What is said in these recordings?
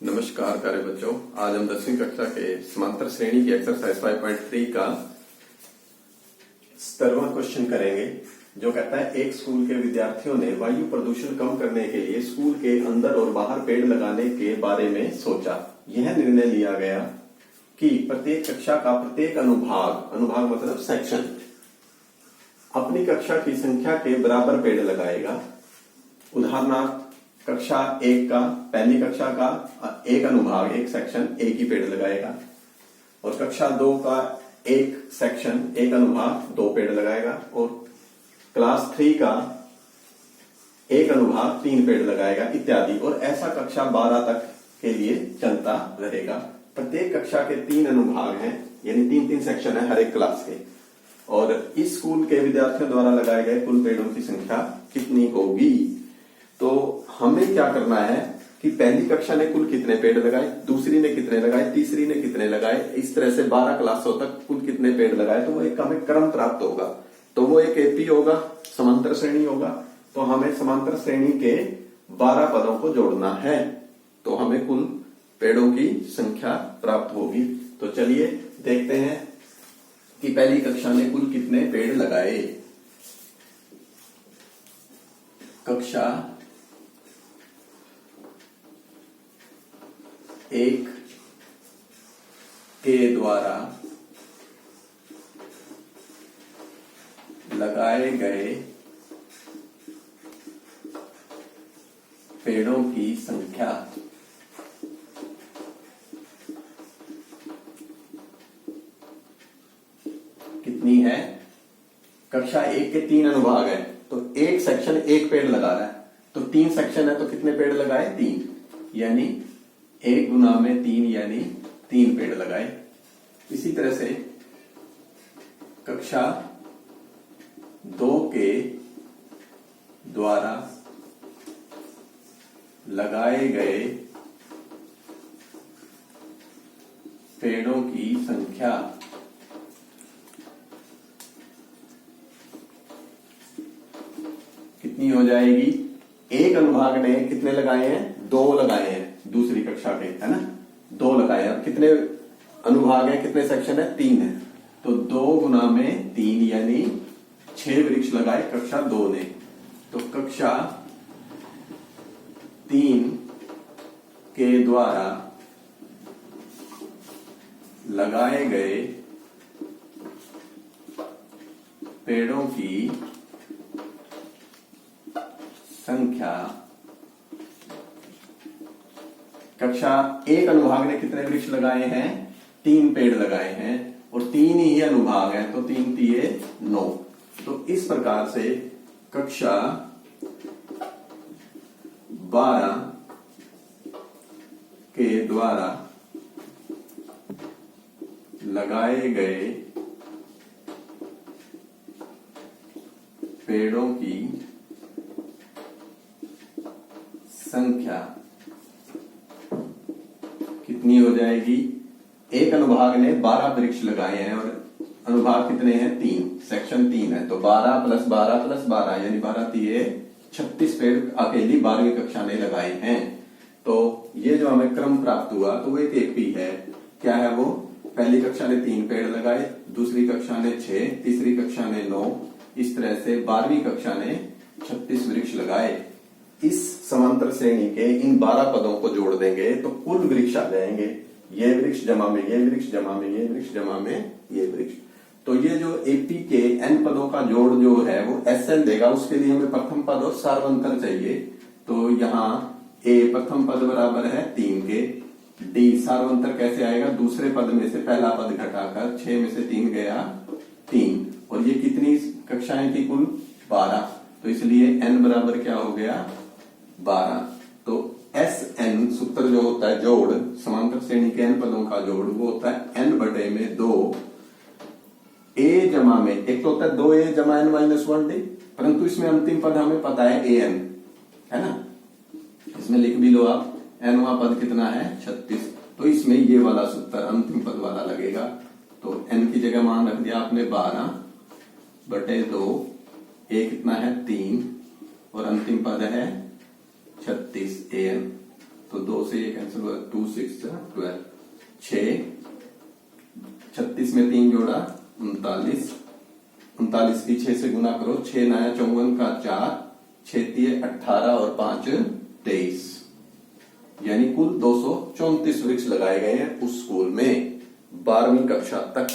नमस्कार प्यारे बच्चों, आज हम 10वीं कक्षा के समांतर श्रेणी की एक्सरसाइज 5.3 का 17वां क्वेश्चन करेंगे, जो कहता है एक स्कूल के विद्यार्थियों ने वायु प्रदूषण कम करने के लिए स्कूल के अंदर और बाहर पेड़ लगाने के बारे में सोचा। यह निर्णय लिया गया कि प्रत्येक कक्षा का प्रत्येक अनुभाग मतलब सेक्शन अपनी कक्षा की संख्या के बराबर पेड़ लगाएगा। उदाहरणार्थ कक्षा 1 का पहली कक्षा का एक अनुभाग एक सेक्शन एक ही पेड़ लगाएगा और कक्षा 2 का एक सेक्शन एक अनुभाग 2 पेड़ लगाएगा और क्लास 3 का एक अनुभाग 3 पेड़ लगाएगा इत्यादि। और ऐसा कक्षा 12 तक के लिए चलता रहेगा। प्रत्येक कक्षा के 3 अनुभाग हैं, यानी 3-3 सेक्शन है हर एक क्लास के। और इस स्कूल के विद्यार्थियों द्वारा लगाए गए कुल पेड़ों की संख्या कितनी होगी? तो हमें क्या करना है कि पहली कक्षा ने कुल कितने पेड़ लगाए, दूसरी ने कितने लगाए, तीसरी ने कितने लगाए, इस तरह से 12 क्लासों तक कुल कितने पेड़ लगाए, तो वो एक हमें क्रम प्राप्त होगा। तो वो एक एपी होगा, समांतर श्रेणी होगा। तो हमें समांतर श्रेणी के 12 पदों को जोड़ना है, तो हमें कुल पेड़ों की संख्या प्राप्त होगी। तो चलिए देखते हैं कि पहली कक्षा ने कुल कितने पेड़ लगाए। कक्षा 1 के द्वारा लगाए गए पेड़ों की संख्या कितनी है? कक्षा 1 के 3 अनुभाग है, तो एक सेक्शन एक पेड़ लगा रहा है, तो 3 सेक्शन है तो कितने पेड़ लगाए? 3, यानी 1 गुना में 3 यानी 3 पेड़ लगाए। इसी तरह से कक्षा 2 के द्वारा लगाए गए पेड़ों की संख्या कितनी हो जाएगी? एक अनुभाग ने कितने लगाए हैं? 2 लगाए हैं दूसरी कक्षा के, है ना, 2 लगाए हैं। कितने अनुभाग है, कितने सेक्शन है? 3 है, तो 2 गुना में 3 यानी 6 वृक्ष लगाए कक्षा 2 ने। तो कक्षा 3 के द्वारा लगाए गए पेड़ों की संख्या, कक्षा 1 अनुभाग ने कितने वृक्ष लगाए हैं? 3 पेड़ लगाए हैं और 3 ही अनुभाग है, तो 3 तिये 9। तो इस प्रकार से कक्षा 12 के द्वारा लगाए गए पेड़ों की संख्या कितनी हो जाएगी? एक अनुभाग ने 12 वृक्ष लगाए हैं और अनुभाग कितने हैं? 3, सेक्शन 3 है, तो 12 + 12 + 12 यानी 12 तिये 36 पेड़ अकेली 12वीं कक्षा ने लगाए हैं। तो ये जो हमें क्रम प्राप्त हुआ तो वो एक एपी है। क्या है वो? पहली कक्षा ने 3 पेड़ लगाए, दूसरी कक्षा ने 6, तीसरी कक्षा ने 9, इस तरह से 12वीं कक्षा ने 36 वृक्ष लगाए। इस समांतर श्रेणी के इन 12 पदों को जोड़ देंगे तो कुल वृक्ष आ जाएंगे। ये वृक्ष जमा में ये वृक्ष जमा में ये वृक्ष जमा में ये वृक्ष। तो ये जो एपी के n पदों का जोड़ जो है वो SN देगा। उसके लिए हमें प्रथम पद और सार्वंतर चाहिए। तो यहाँ A प्रथम पद बराबर है 3 के, D सार्वंतर कैसे आएगा? दूसरे पद में से पहला पद घटाकर 6 में से 3 गया 3, और ये कितनी कक्षाएं थी? कुल 12। तो इसलिए n बराबर क्या हो गया? 12। तो SN सूत्र जो होता है जोड़, समांतर श्रेणी के n पदों का जोड़, वो होता है n/2 A जमा में, एक तो होता है 2A जमा n-1D, परंतु इसमें अंतिम पद हमें पता है AN, है ना, इसमें लिख भी लो आप। nवां पद कितना है? 36। तो इसमें ये वाला सूत्र अंतिम पद वाला लगेगा। तो n की जगह मान रख दिया आपने 12/2, A कितना है? 3, और अंतिम पद है 36 AN। तो 2 से ये कैंसिल हुआ, 2 6 12, 6, 36 में 3 जोड़ा 39, 39 की 6 से गुना करो, 6 9 54 का 4, 6 3 18 और 5 23, यानी कुल 234 वृक्ष लगाए गए हैं उस स्कूल में 12वीं कक्षा तक।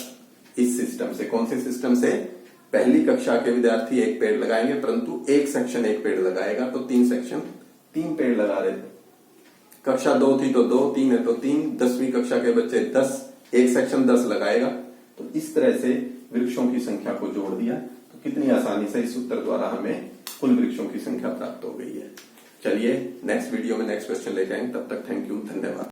इस सिस्टम से, कौन से सिस्टम से? पहली कक्षा के विद्यार्थी 1 पेड़ लगाएंगे, परंतु एक सेक्शन 1 पेड़ लगाएगा, तो 3 सेक्शन 3 पेड़ लगा रहे थे। कक्षा 2 थी तो 2, 3 है तो 3, 10वीं कक्षा के बच्चे 10, एक सेक्शन 10 लगाएगा। तो इस तरह से वृक्षों की संख्या को जोड़ दिया, तो कितनी आसानी से इस उत्तर द्वारा हमें कुल वृक्षों की संख्या प्राप्त हो गई है। चलिए नेक्स्ट वीडियो में नेक्स्ट क्वेश्चन लेके आएंगे, तब तक थैंक यू, धन्यवाद।